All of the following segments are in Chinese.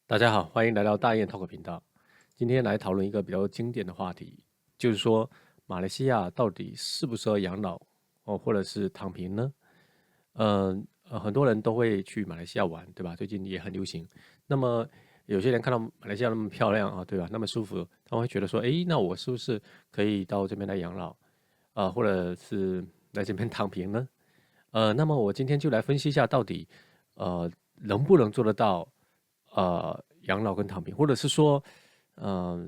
大家好，欢迎来到大雁 Talk 频道。今天来讨论一个比较经典的话题，就是说马来西亚到底适不适合养老或者是躺平呢？很多人都会去马来西亚玩，对吧？最近也很流行。那么有些人看到马来西亚那么漂亮啊，对吧？那么舒服，他们会觉得说，诶，那我是不是可以到这边来养老或者是来这边躺平呢？那么我今天就来分析一下，到底能不能做得到养老跟躺平，或者是说呃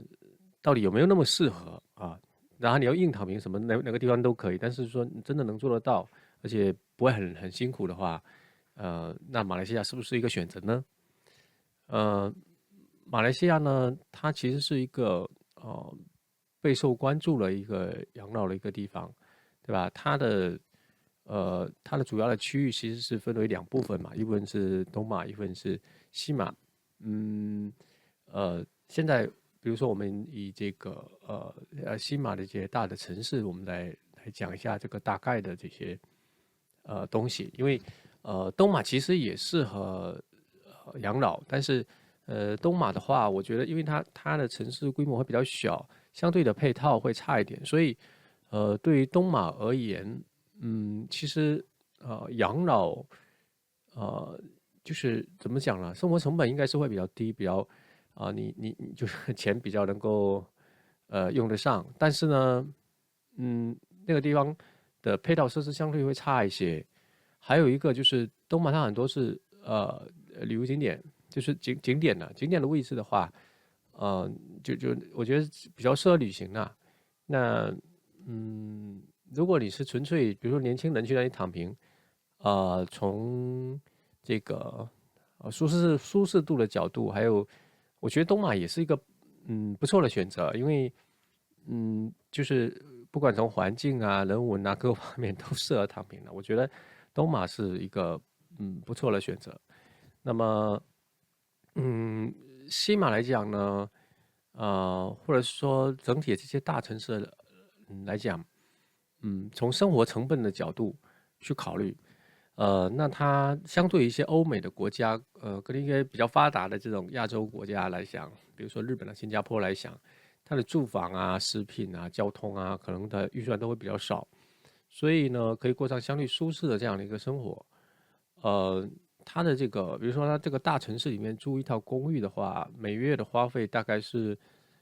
到底有没有那么适合啊？然后你要硬躺平什么哪个地方都可以，但是说你真的能做得到，而且不会很辛苦的话，那马来西亚是不是一个选择呢？呃，马来西亚呢，它其实是一个备受关注的一个养老的一个地方，对吧？它的主要的区域其实是分为两部分嘛，一部分是东马，一部分是西马。嗯，现在比如说我们以这个西马的这些大的城市，我们来讲一下这个大概的这些东西，因为东马其实也适合养老，但是东马的话，我觉得因为它的城市规模会比较小，相对的配套会差一点，所以对于东马而言，其实养老呃就是怎么讲呢？生活成本应该是会比较低，比较你就是钱比较能够用得上，但是呢，嗯，那个地方的配套设施相对会差一些。还有一个就是东马它很多是旅游景点，就是景点呢，景点的位置的话，呃，就我觉得比较适合旅行啊。那嗯，如果你是纯粹比如说年轻人去那里躺平，从这个舒适度的角度，还有我觉得东马也是一个不错的选择，因为就是不管从环境啊、人文啊各方面都适合躺平的。我觉得东马是一个不错的选择。那么嗯，西马来讲呢，或者是说整体的这些大城市来讲，从生活成本的角度去考虑，那它相对于一些欧美的国家，跟一些比较发达的这种亚洲国家来讲，比如说日本啊、新加坡来讲，它的住房啊、食品啊、交通啊，可能的预算都会比较少，所以呢，可以过上相对舒适的这样的一个生活。呃，它的这个，比如说它这个大城市里面租一套公寓的话，每月的花费大概是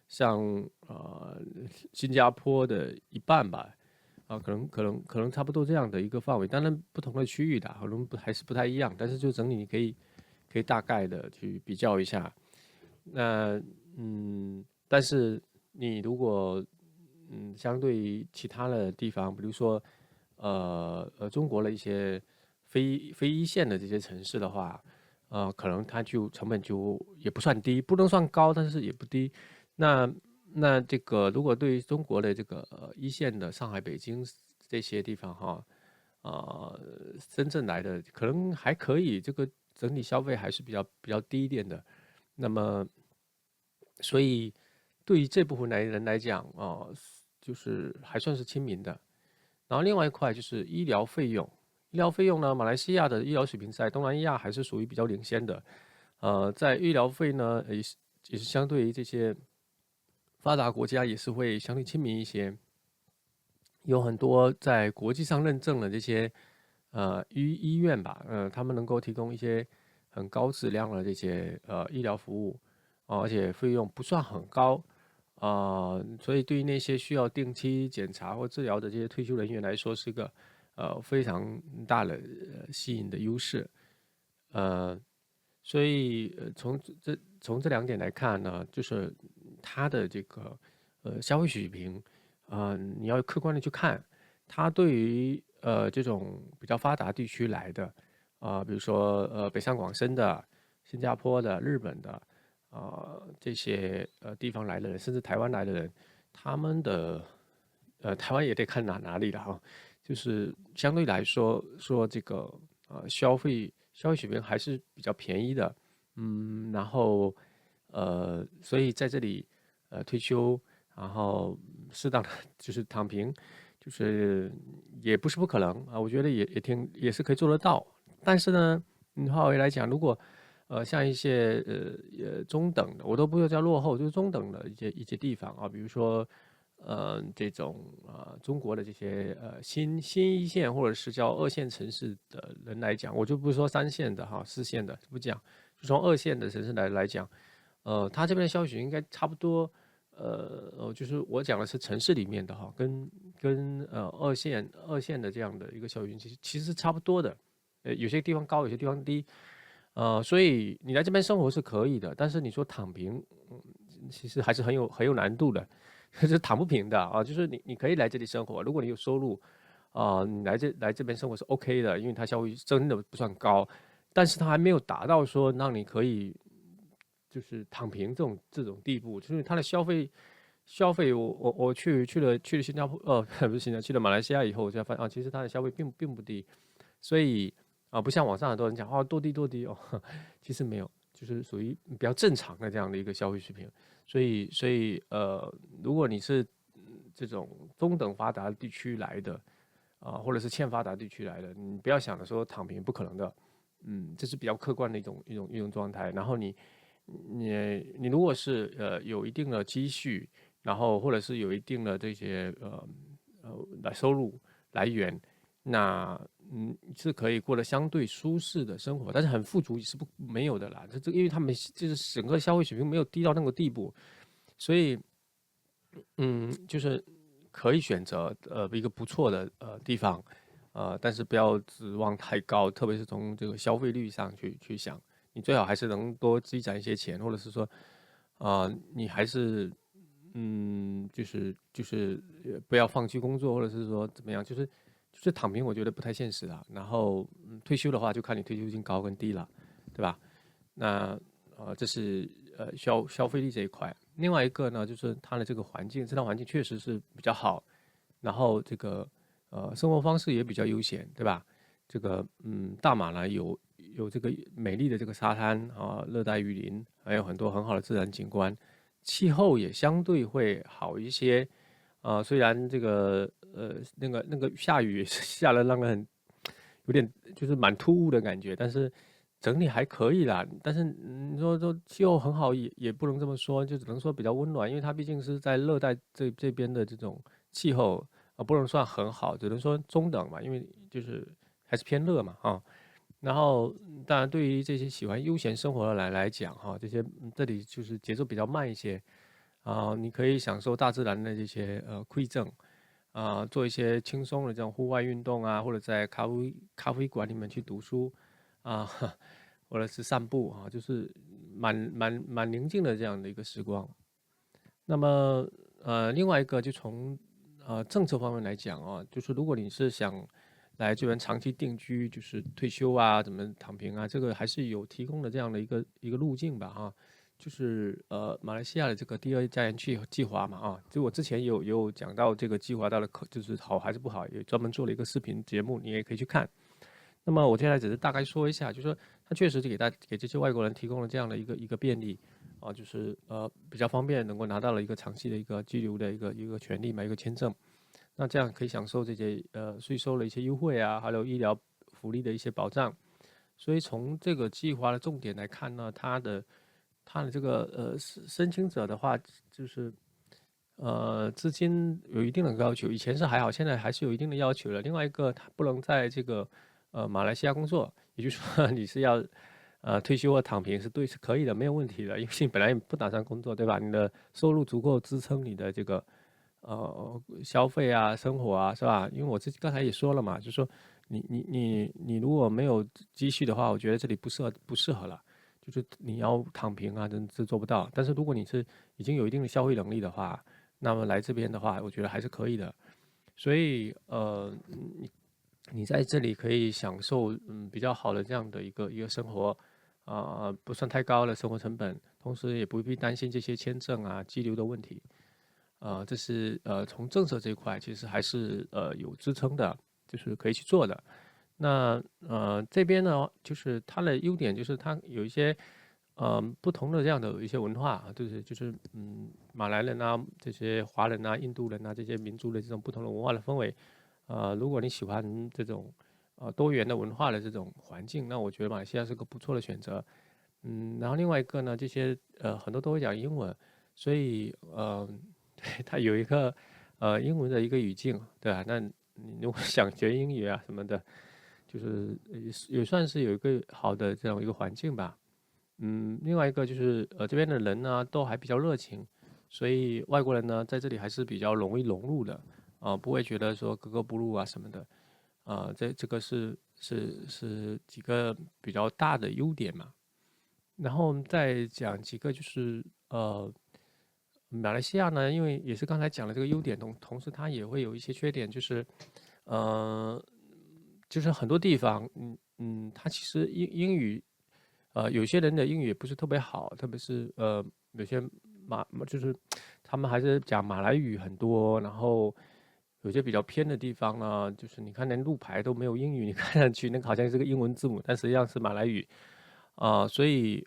像呃新加坡的一半吧，可能差不多这样的一个范围。当然，不同的区域的可能还是不太一样，但是就整体你可以大概的去比较一下。那但是你如果相对于其他的地方，比如说中国的一些非一线的这些城市的话，可能它就成本就也不算低，不能算高，但是也不低。那这个如果对于中国的这个一线的上海、北京这些地方哈，深圳来的可能还可以，这个整体消费还是比较低一点的。那么，所以对于这部分人来讲，就是还算是亲民的。然后另外一块就是医疗费用，医疗费用呢，马来西亚的医疗水平在东南亚还是属于比较领先的。在医疗费呢，也是相对于这些发达国家也是会相对亲民一些。有很多在国际上认证的这些医院吧，他们能够提供一些很高质量的这些医疗服务，而且费用不算很高，所以对于那些需要定期检查或治疗的这些退休人员来说，是个非常大的吸引的优势。呃，所以从这两点来看呢，就是它的这个消费水平，你要客观的去看，它对于这种比较发达地区来的，比如说北上广深的、新加坡的、日本的，这些地方来的人，甚至台湾来的人，他们的台湾也得看哪里了哈，就是相对来说这个消费水平还是比较便宜的，然后所以在这里退休，然后适当的就是躺平，就是也不是不可能啊，我觉得也是可以做得到。但是呢，话回来讲，如果像一些中等的，我都不要叫落后，就是中等的一些地方啊，比如说这种中国的这些新一线或者是叫二线城市的人来讲，我就不是说三线的哈，四线的不讲，就从二线的城市来讲，他这边的消息应该差不多。就是我讲的是城市里面的哈，跟二线的这样的一个校园，其实是差不多的，有些地方高，有些地方低，所以你来这边生活是可以的，但是你说躺平，其实还是很有难度的，是躺不平的啊。就是你可以来这里生活，如果你有收入，你来这边生活是 OK 的，因为它消费真的不算高，但是它还没有达到说让你可以就是躺平这种地步，就是它的消费，我去了新加坡，不是新加坡，去了马来西亚以后，我才发现其实它的消费并不低，所以不像网上很多人讲多低哦，其实没有，就是属于比较正常的这样的一个消费水平，所以如果你是这种中等发达地区来的或者是欠发达地区来的，你不要想着说躺平，不可能的，这是比较客观的一种状态，然后你如果是有一定的积蓄，然后或者是有一定的这些收入来源，那是可以过得相对舒适的生活，但是很富足是没有的啦。因为他们就是整个消费水平没有低到那个地步，所以就是可以选择一个不错的地方，但是不要指望太高，特别是从这个消费率上去想，你最好还是能多积攒一些钱，或者是说你还是就是不要放弃工作，或者是说怎么样，就是躺平，我觉得不太现实啊。然后退休的话，就看你退休金高跟低了，对吧？那这是消费力这一块。另外一个呢，就是它的这个环境，这套环境确实是比较好，然后这个生活方式也比较悠闲，对吧？这个大马呢有这个美丽的这个沙滩热带雨林，还有很多很好的自然景观，气候也相对会好一些。虽然这个那个下雨下了让人有点就是蛮突兀的感觉，但是整体还可以啦。但是你说气候很好也不能这么说，就只能说比较温暖，因为它毕竟是在热带这边的这种气候不能算很好，只能说中等嘛，因为就是还是偏热嘛然后当然对于这些喜欢悠闲生活的人来讲这里就是节奏比较慢一些你可以享受大自然的这些馈赠。做一些轻松的这种户外运动或者在咖啡馆里面去读书啊，或者是散步就是蛮宁静的这样的一个时光。那么另外一个就从政策方面来讲就是如果你是想来这边长期定居，就是退休怎么躺平这个还是有提供的这样的一个路径吧就是马来西亚的这个第二家园计划嘛就我之前有讲到这个计划到了就是好还是不好，也专门做了一个视频节目，你也可以去看。那么我现在只是大概说一下，就是说它确实是给这些外国人提供了这样的一个便利就是比较方便，能够拿到了一个长期的一个居留的一个权利嘛，一个签证。那这样可以享受这些税收的一些优惠还有医疗福利的一些保障。所以从这个计划的重点来看呢，它的这个申请者的话，就是资金有一定的要求，以前是还好，现在还是有一定的要求的。另外一个，他不能在这个马来西亚工作，也就是说你是要退休或躺平是可以的，没有问题的，因为你本来也不打算工作，对吧？你的收入足够支撑你的这个消费生活是吧？因为我刚才也说了嘛，就是说你如果没有积蓄的话，我觉得这里不适合了，就是你要躺平真是做不到。但是如果你是已经有一定的消费能力的话，那么来这边的话，我觉得还是可以的。所以你在这里可以享受比较好的这样的一个生活不算太高的生活成本，同时也不必担心这些签证居留的问题。这是从政策这一块其实还是有支撑的，就是可以去做的。那这边呢，就是它的优点就是它有一些不同的这样的一些文化就是马来人这些华人印度人这些民族的这种不同的文化的氛围。如果你喜欢这种多元的文化的这种环境，那我觉得马来西亚是个不错的选择。然后另外一个呢，这些很多都会讲英文，所以对，它有一个英文的一个语境，对吧？那你如果想学英语啊什么的，就是也算是有一个好的这样一个环境吧。另外一个就是这边的人呢都还比较热情，所以外国人呢在这里还是比较容易融入的，不会觉得说格格不入啊什么的，这个是几个比较大的优点嘛。然后再讲几个就是马来西亚呢，因为也是刚才讲了这个优点，同时它也会有一些缺点，呃就是很多地方，它其实英语有些人的英语也不是特别好，特别是有些就是他们还是讲马来语很多，然后有些比较偏的地方呢，就是你看连路牌都没有英语，你看上去那个好像是个英文字母，但实际上是马来语所以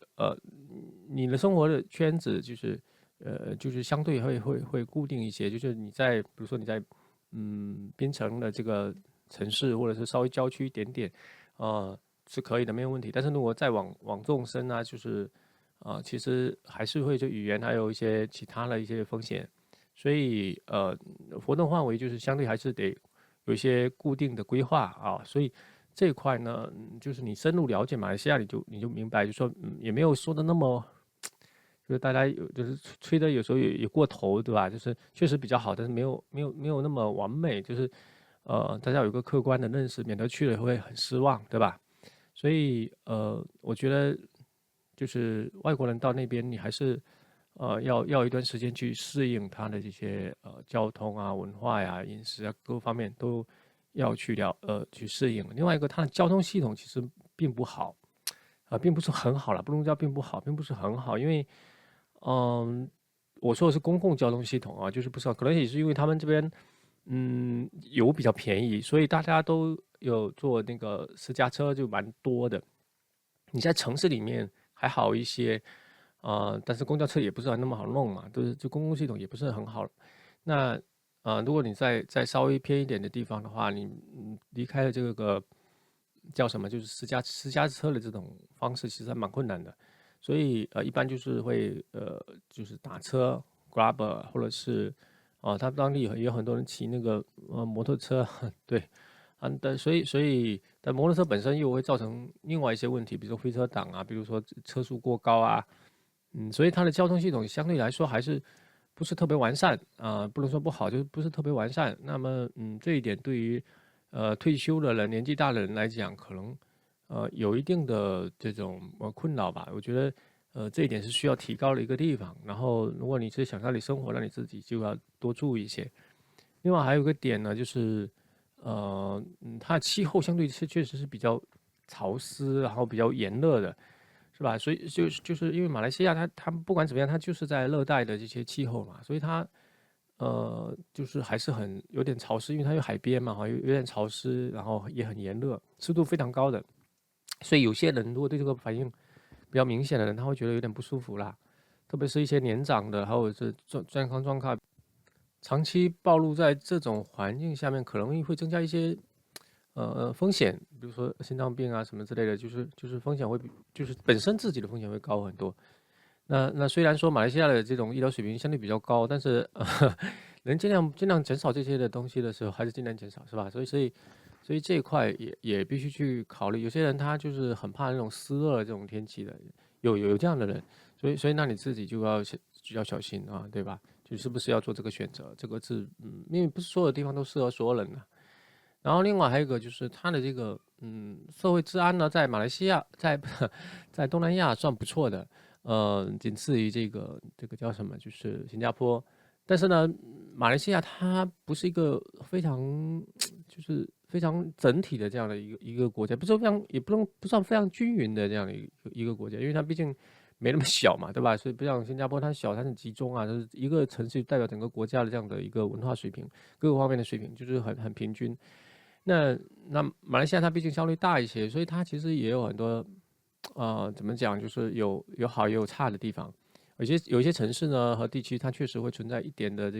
你的生活的圈子就是相对会固定一些，就是比如说你在槟城的这个城市，或者是稍微郊区一点点，呃是可以的，没有问题。但是如果再往纵深啊，就是其实还是会就语言还有一些其他的一些风险，所以活动范围就是相对还是得有一些固定的规划所以这一块呢，就是你深入了解马来西亚，你就明白，就说也没有说的那么。就是大家就是吹的有时候也过头，对吧？就是确实比较好，但是没有那么完美，就是大家有一个客观的认识，免得去了会很失望，对吧？所以我觉得就是外国人到那边，你还是要一段时间去适应他的这些交通啊、文化呀、饮食啊各方面都要去适应。另外一个，它的交通系统其实并不好并不是很好了，不能叫并不好，并不是很好，因为嗯，我说的是公共交通系统就是不是可能也是因为他们这边油比较便宜，所以大家都有坐那个私家车就蛮多的。你在城市里面还好一些，但是公交车也不是那么好弄嘛，都是就公共系统也不是很好。那如果你在稍微偏一点的地方的话，你离开了这个叫什么，就是私家车的这种方式，其实还蛮困难的。所以一般就是会就是打车 Grab 或者是他当地也有很多人骑那个摩托车，对，但摩托车本身又会造成另外一些问题，比如说飞车党比如说车速过高所以它的交通系统相对来说还是不是特别完善不能说不好，就是不是特别完善。那么这一点对于退休的人、年纪大的人来讲，可能有一定的这种困扰吧。我觉得这一点是需要提高的一个地方。然后如果你是想在那里生活，那你自己就要多注意一些。另外还有一个点呢，就是它的气候相对确实是比较潮湿，然后比较炎热的，是吧？所以就是因为马来西亚它不管怎么样，它就是在热带的这些气候嘛，所以它就是还是有点潮湿，因为它有海边嘛，有点潮湿，然后也很炎热，湿度非常高的。所以有些人如果对这个反应比较明显的人，他会觉得有点不舒服啦，特别是一些年长的，还有是健康状况长期暴露在这种环境下面，可能会增加一些风险，比如说心脏病什么之类的，就是风险就是本身自己的风险会高很多。那虽然说马来西亚的这种医疗水平相对比较高，但是能尽量减少这些的东西的时候，还是尽量减少，是吧？所以这一块也必须去考虑。有些人他就是很怕那种湿热的这种天气的，有这样的人，所以那你自己就要小心对吧？就是不是要做这个选择？这个是因为不是所有地方都适合所有人的。然后另外还有一个就是它的这个社会治安呢，在马来西亚在东南亚算不错的，仅次于这个叫什么，就是新加坡。但是呢，马来西亚它不是一个非常就是非常整体的这样的一个国家，不是非常也不算非常均匀的这样的一个国家，因为它毕竟没那么小嘛，对吧？所以不像新加坡，它小，它很集中就是一个城市代表整个国家的这样的一个文化水平，各个方面的水平就是很平均。那马来西亚它毕竟相对大一些，所以它其实也有很多怎么讲，就是有好也有差的地方。有一些城市呢和地区，它确实会存在一点的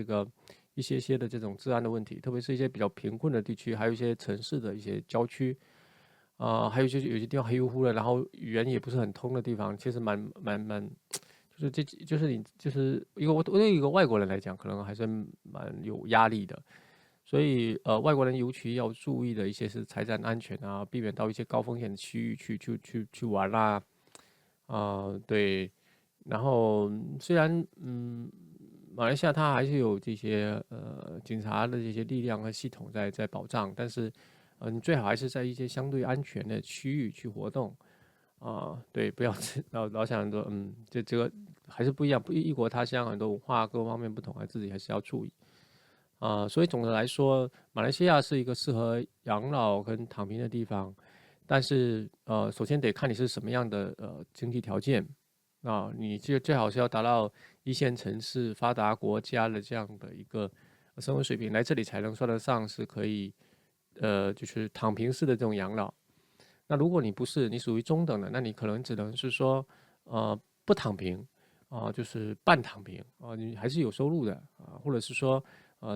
一些的这种治安的问题，特别是一些比较贫困的地区，还有一些城市的一些郊区还有就是有些地方黑乎乎的，然后语言也不是很通的地方，其实蛮，就是就是你就是我对一个外国人来讲，可能还是蛮有压力的。所以外国人尤其要注意的一些是财产安全啊，避免到一些高风险的区域去玩啦。对，然后虽然马来西亚它还是有这些警察的这些力量和系统在保障，但是你最好还是在一些相对安全的区域去活动。对，不要老想着这个还是不一样，不异国他乡，很多文化各方面不同，自己还是要注意。所以总的来说，马来西亚是一个适合养老跟躺平的地方，但是首先得看你是什么样的经济条件。你最好是要达到一线城市发达国家的这样的一个生活水平，来这里才能算得上是可以就是躺平式的这种养老。那如果你不是，你属于中等的，那你可能只能是说不躺平就是半躺平你还是有收入的或者是说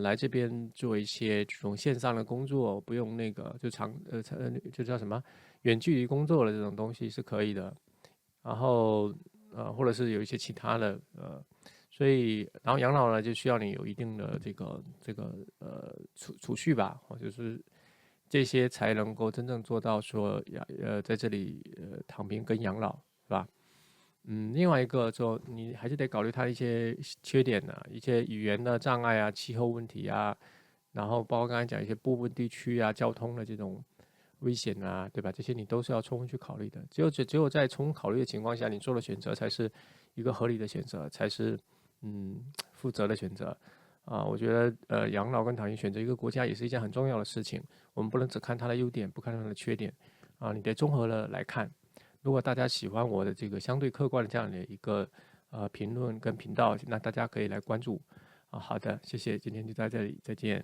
来这边做一些这种线上的工作，不用那个就叫什么远距离工作的这种东西是可以的。然后或者是有一些其他的所以然后养老呢就需要你有一定的这个储蓄吧，就是这些才能够真正做到说在这里躺平跟养老是吧？另外一个就你还是得考虑它一些缺点的，一些语言的障碍啊、气候问题啊，然后包括刚才讲一些部分地区啊、交通的这种危险啊，对吧？这些你都是要充分去考虑的。只有在充分考虑的情况下，你做的选择才是一个合理的选择，才是负责的选择。我觉得养老跟躺平选择一个国家也是一件很重要的事情。我们不能只看它的优点，不看它的缺点你得综合的来看。如果大家喜欢我的这个相对客观的这样的一个评论跟频道，那大家可以来关注好的，谢谢，今天就在这里，再见。